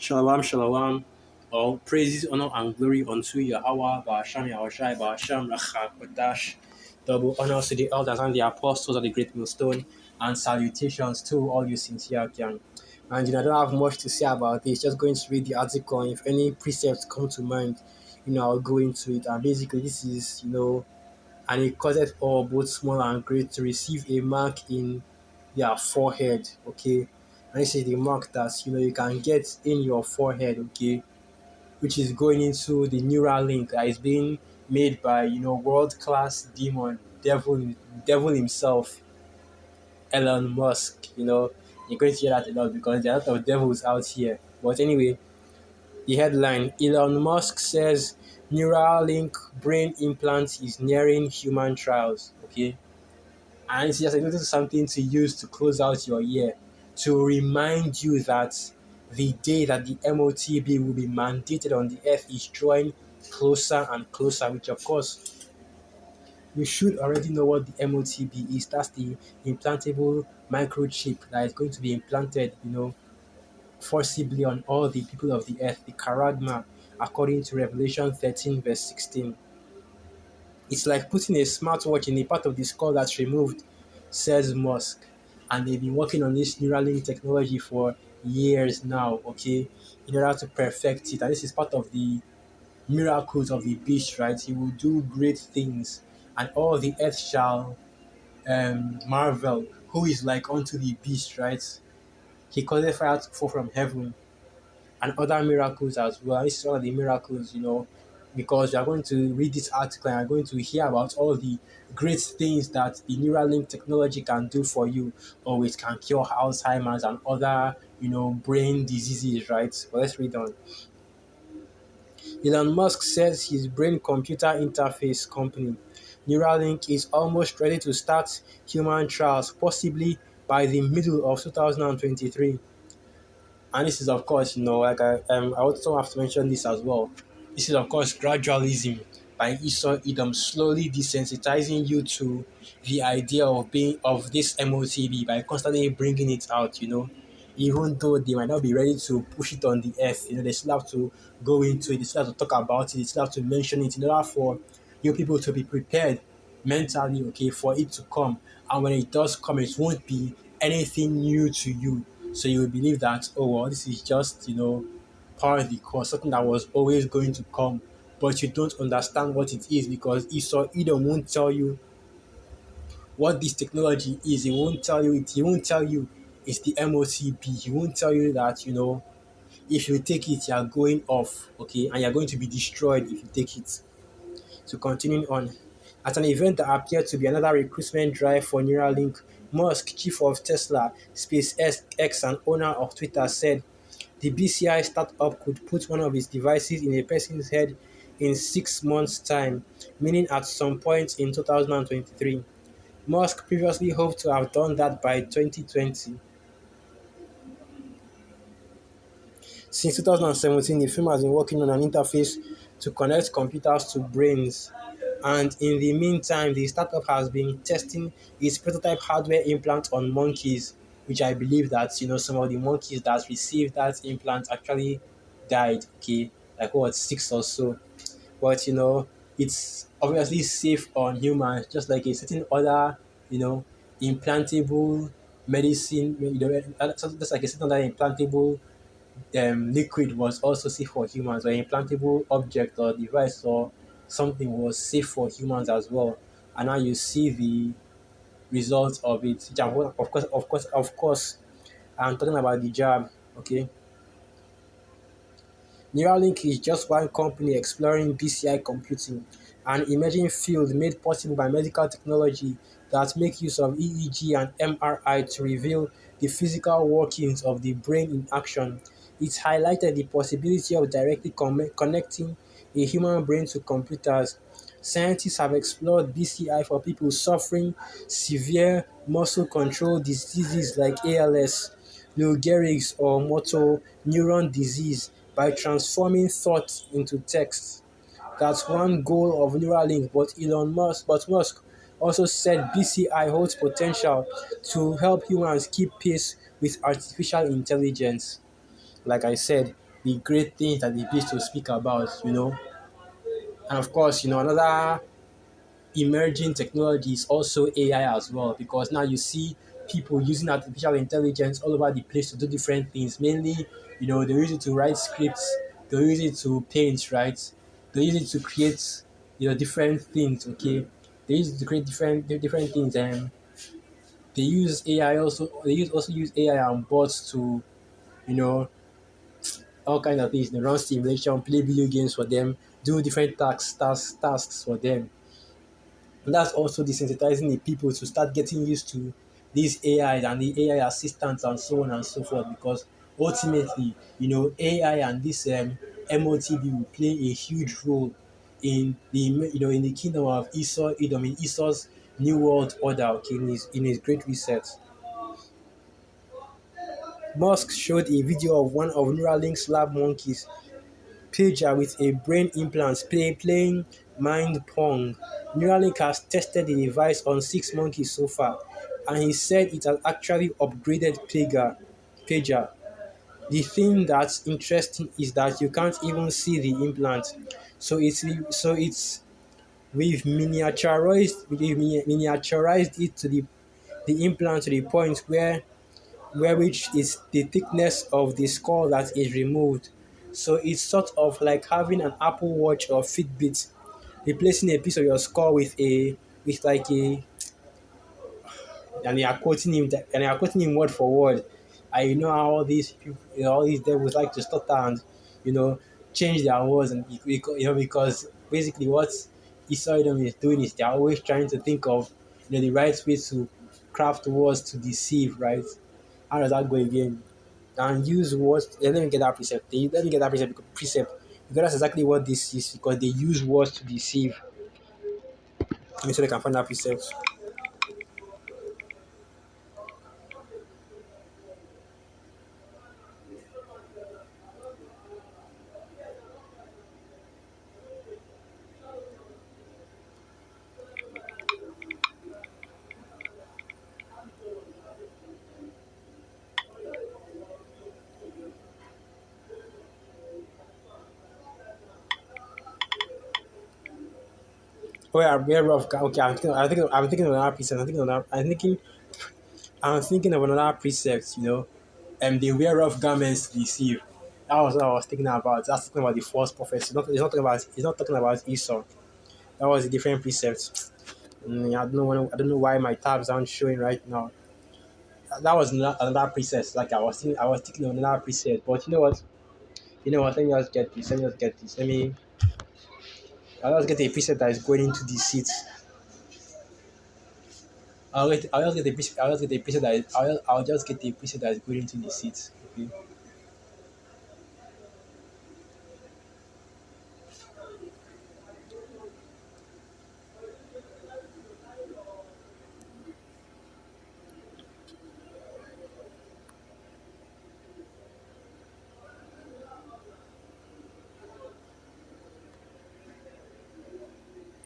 Shalom, shalom. All praises, honor, and glory unto Yahweh, Ba'asham, Yahushai, Ba'asham, Rachakodash. Double honors to the elders and the apostles of the great millstone, and salutations to all you sincere young. And I don't have much to say about this, just going to read the article. And if any precepts come to mind, I'll go into it. And basically, this is, and it causeth all, both small and great, to receive a mark in their forehead. Okay, and this is the mark that you can get in your forehead. Okay, which is going into the neural link that is being made by world class demon devil himself, Elon Musk. You're going to hear that a lot because there are a lot of devils out here. But anyway, the headline: Elon Musk says Neuralink brain implant is nearing human trials. Okay, and it's just a little something to use to close out your year, to remind you that the day that the MOTB will be mandated on the earth is drawing closer and closer, which of course you should already know what the MOTB is. That's the implantable microchip that is going to be implanted, forcibly on all the people of the earth, the charagma, according to Revelation 13, verse 16. It's like putting a smartwatch in a part of the skull that's removed, says Musk. And they've been working on this Neuralink technology for years now, okay, in order to perfect it. And this is part of the miracles of the beast, right? He will do great things, and all the earth shall marvel, who is like unto the beast, right? He caused fire to fall from heaven, and other miracles as well. This is one of the miracles, because you are going to read this article and you are going to hear about all the great things that the Neuralink technology can do for you. Or it can cure Alzheimer's and other, brain diseases, right? But let's read on. Elon Musk says his brain-computer interface company, Neuralink, is almost ready to start human trials, possibly by the middle of 2023. And this is, of course, I also have to mention this as well. This is, of course, gradualism by Esau Edom, slowly desensitizing you to the idea of this MOTB by constantly bringing it out. Even though they might not be ready to push it on the earth, they still have to go into it, they still have to talk about it, they still have to mention it in order for you people to be prepared mentally, okay, for it to come. And when it does come, it won't be anything new to you. So you will believe that, oh, well, this is just, part of the course, something that was always going to come. But you don't understand what it is because Esau Edom won't tell you what this technology is. He won't tell you it. He won't tell you it's the MOCB. He won't tell you that, if you take it, you are going off, okay, and you're going to be destroyed if you take it. So continuing on, at an event that appeared to be another recruitment drive for Neuralink, Musk, chief of Tesla, SpaceX, and owner of Twitter, said the BCI startup could put one of its devices in a person's head in 6 months' time, meaning at some point in 2023. Musk previously hoped to have done that by 2020. Since 2017, the firm has been working on an interface to connect computers to brains. And in the meantime, the startup has been testing its prototype hardware implant on monkeys, which I believe that some of the monkeys that received that implant actually died. Okay, like what, six or so. But it's obviously safe on humans, just like a certain other implantable medicine. Just like a certain other implantable liquid was also safe for humans, or implantable object or device or something was safe for humans as well. And now you see the results of it. Which of course, I'm talking about the jab. Okay, Neuralink is just one company exploring BCI computing, an emerging field made possible by medical technology that make use of EEG and MRI to reveal the physical workings of the brain in action. It highlighted the possibility of directly connecting a human brain to computers. Scientists have explored BCI for people suffering severe muscle control diseases like ALS, Lou Gehrig's, or motor neuron disease by transforming thought into text. That's one goal of Neuralink, but Musk also said BCI holds potential to help humans keep pace with artificial intelligence. Like I said, the great things that they used to speak about, And of course, another emerging technology is also AI as well, because now you see people using artificial intelligence all over the place to do different things. Mainly, they use it to write scripts, they use it to paint, right? They use it to create, different things. Okay, they use it to create different things, and they use AI also. Use AI and bots to, you know, all kind of things. They run simulation, play video games for them, do different tasks for them. And that's also desensitizing the people to start getting used to these AIs and the AI assistants and so on and so forth. Because ultimately, AI and this MOTB will play a huge role in the kingdom of Esau, Edom, in Esau's new world order, okay, in his great reset. Musk showed a video of one of Neuralink's lab monkeys pager with a brain implant playing Mind Pong. Neuralink has tested the device on 6 monkeys so far, and he said it has actually upgraded pager. The thing that's interesting is that you can't even see the implant, so we've miniaturized it to the implant to the point where which is the thickness of the skull that is removed. So it's sort of like having an Apple Watch or Fitbit, replacing a piece of your skull with like a and you are quoting him word for word. I know how all these people, all these devils like to stutter and you know change their words, and because basically what Isoidom is doing is they're always trying to think of the right way to craft words to deceive, right? How does that go again? And use words. Let me get that precept. Let me get that because that's exactly what this is. Because they use words to deceive. Let me see if I can find that precept. Oh yeah, aware of. Okay, I'm thinking of another precept. I'm thinking of another precept. The wear of garments to deceive. That was what I was thinking about. That's talking about the false prophets. It's not talking about Esau. That was a different precept. I don't know why my tabs aren't showing right now. That was another precept. Like I was thinking of another precept. But you know what? Let me just get this. Let me just get this. I'll just get a preset that is going into the seat. I'll just get a preset that is going into the seat. Okay.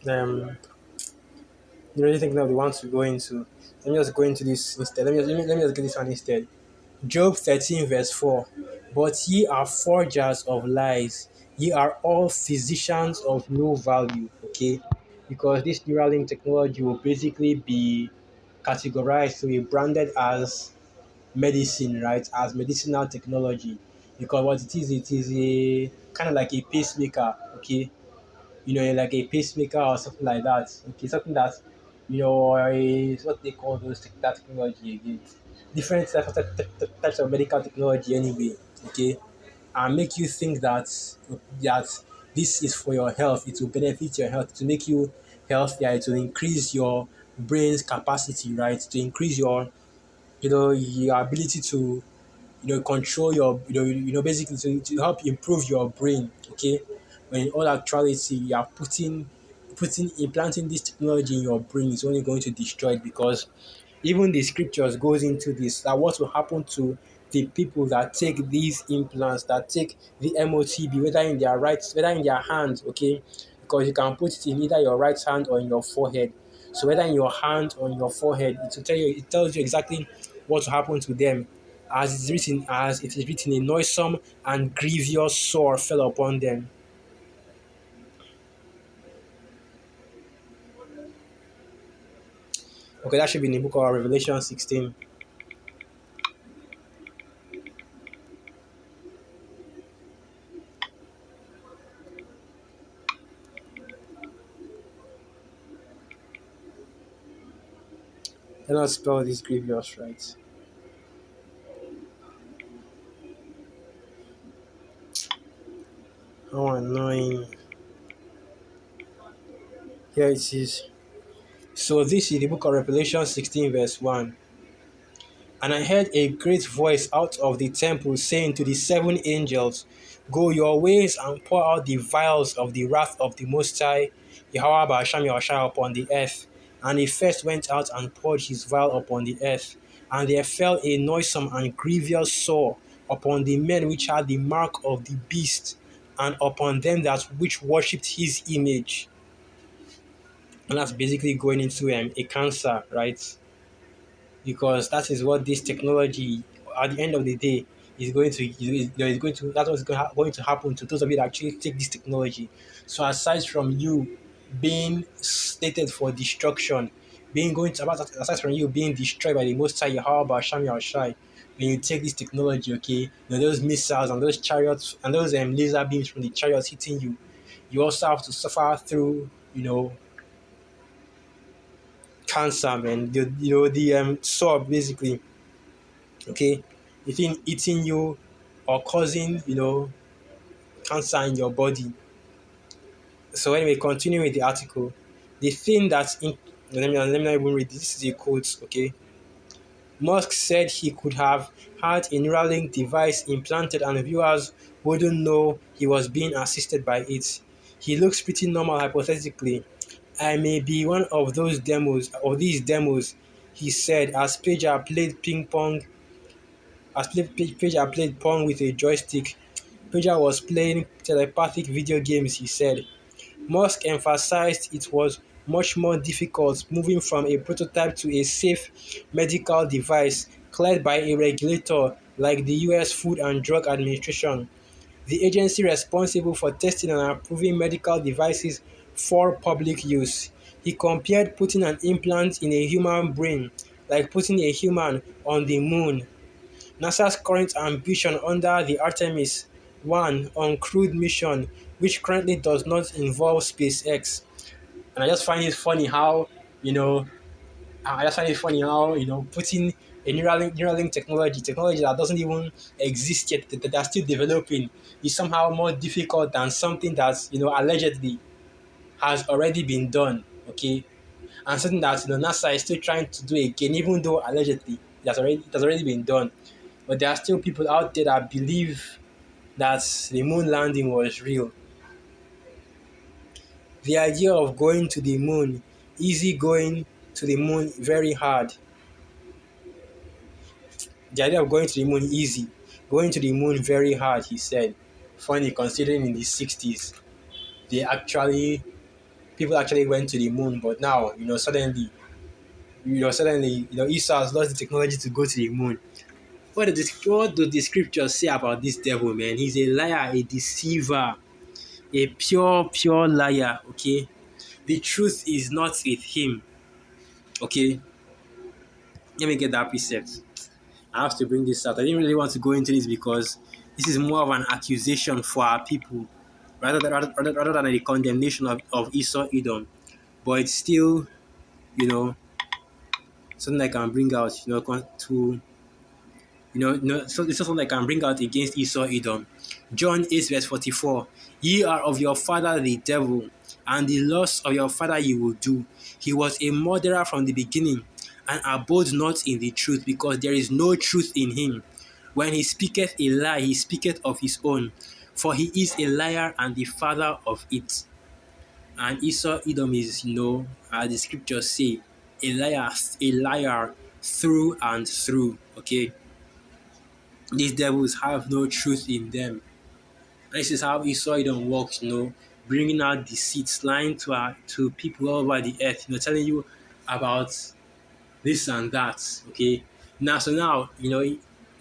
Um, you really think now the ones to go into? Let me just go into this instead. Let me just get this one instead. Job 13 verse 4. But ye are forgers of lies. Ye are all physicians of no value. Okay, because this Neuralink technology will basically be categorized to be branded as medicine, right? As medicinal technology, because what it is a kind of like a pacemaker, okay? Like a pacemaker or something like that. Okay, something that is what they call that technology again. Different types of medical technology anyway. Okay, and make you think that this is for your health. It will benefit your health to make you healthier. It will increase your brain's capacity, right? To increase your ability to control your basically to help improve your brain. Okay, when in all actuality you are putting implanting this technology in your brain is only going to destroy it, because even the scriptures goes into this, that what will happen to the people that take these implants, that take the MOTB, whether in their hands, okay, because you can put it in either your right hand or in your forehead. So whether in your hand or in your forehead, it tells you exactly what will happen to them as it is written, a noisome and grievous sore fell upon them. Okay, that should be in the book of Revelation 16. Let us spell this grievous right. How annoying. Here it is. So this is the book of Revelation 16 verse 1. And I heard a great voice out of the temple saying to the seven angels, go your ways and pour out the vials of the wrath of the Most High, Yahweh Ba'asham Yahushua, upon the earth. And he first went out and poured his vial upon the earth. And there fell a noisome and grievous sore upon the men which had the mark of the beast, and upon them that which worshipped his image. And that's basically going into a cancer, right? Because that is what this technology, at the end of the day, is going to that's what's going to happen to those of you that actually take this technology. So aside from you being slated for destruction, being going to aside from you being destroyed by the Most High Yahweh Basham Yahushai, when you take this technology, okay, those missiles and those chariots and those laser beams from the chariots hitting you, you also have to suffer through, cancer, man. The sword basically, okay, eating you or causing cancer in your body. So anyway, continuing with the article, the thing that's in let me not even read this. This is a quote, okay. Musk said he could have had a Neuralink device implanted and viewers wouldn't know he was being assisted by it. He looks pretty normal hypothetically. I may be one of these demos, he said as Pager played pong with a joystick. Pager was playing telepathic video games, he said. Musk emphasized it was much more difficult moving from a prototype to a safe medical device cleared by a regulator like the US Food and Drug Administration, the agency responsible for testing and approving medical devices for public use. He compared putting an implant in a human brain like putting a human on the moon. NASA's current ambition under the Artemis 1 uncrewed mission, which currently does not involve SpaceX. And I just find it funny how, you know, putting a Neuralink technology that doesn't even exist yet, that they're still developing, is somehow more difficult than something that, allegedly has already been done, okay? And something that, NASA is still trying to do again, even though allegedly it has already been done. But there are still people out there that believe that the moon landing was real. The idea of going to the moon, easy going to the moon, very hard. The idea of going to the moon, easy. Going to the moon, very hard, he said. Funny considering in the 60s, people actually went to the moon, but now, suddenly, Esau has lost the technology to go to the moon. What do the scriptures say about this devil, man? He's a liar, a deceiver, a pure liar, okay? The truth is not with him, okay? Let me get that precept. I have to bring this out. I didn't really want to go into this because this is more of an accusation for our people rather than a condemnation of Esau Edom. But it's still, you know, something I can bring out, so it's something I can bring out against Esau Edom. John 8 verse 44. Ye are of your father the devil, and the lusts of your father ye will do. He was a murderer from the beginning, and abode not in the truth, because there is no truth in him. When he speaketh a lie, he speaketh of his own, for he is a liar and the father of it. And Esau Edom is, as the scriptures say, a liar through and through. Okay. These devils have no truth in them. And this is how Esau Edom works, bringing out deceits, lying to people all over the earth, telling you about this and that, okay? Now,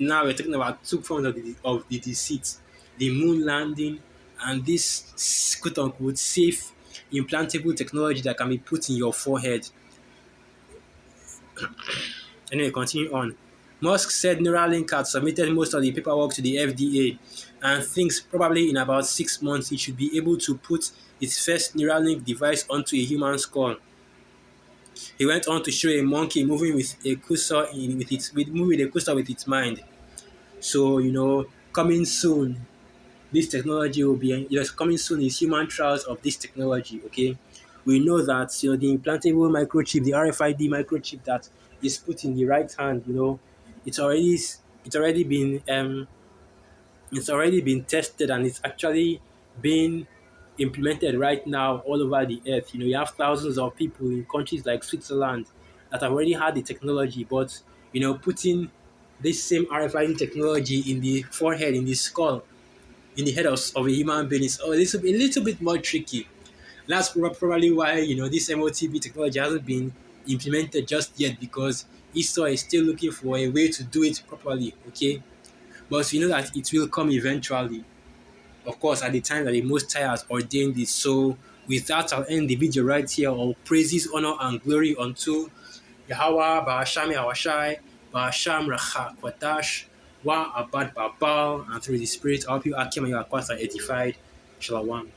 now we're talking about two forms of the deceit, the moon landing, and this quote unquote safe implantable technology that can be put in your forehead. Anyway, continue on. Musk said Neuralink had submitted most of the paperwork to the FDA and thinks probably in about 6 months it should be able to put its first Neuralink device onto a human skull. He went on to show a monkey moving with a cursor moving with a cursor with its mind. So coming soon, this technology will be coming soon is human trials of this technology. Okay, we know that the implantable microchip, the RFID microchip that is put in the right hand, it's already it's already been it's already been tested and it's actually being implemented right now all over the earth. You have thousands of people in countries like Switzerland that have already had the technology, but putting this same RFID technology in the forehead, in the skull, in the head of a human being is a little bit more tricky. That's probably why this MOTB technology hasn't been implemented just yet, because ISO is still looking for a way to do it properly. Okay, but we know that it will come eventually. Of course, at the time that the Most High has ordained it. So, with that, I'll end the video right here. All praises, honor, and glory unto Yahweh, Ba'asham Yahwashai, Ba'asham Racha Kwadash, Wa Abad Babal, and through the Spirit, I hope you Akim and your are edified. Shalom.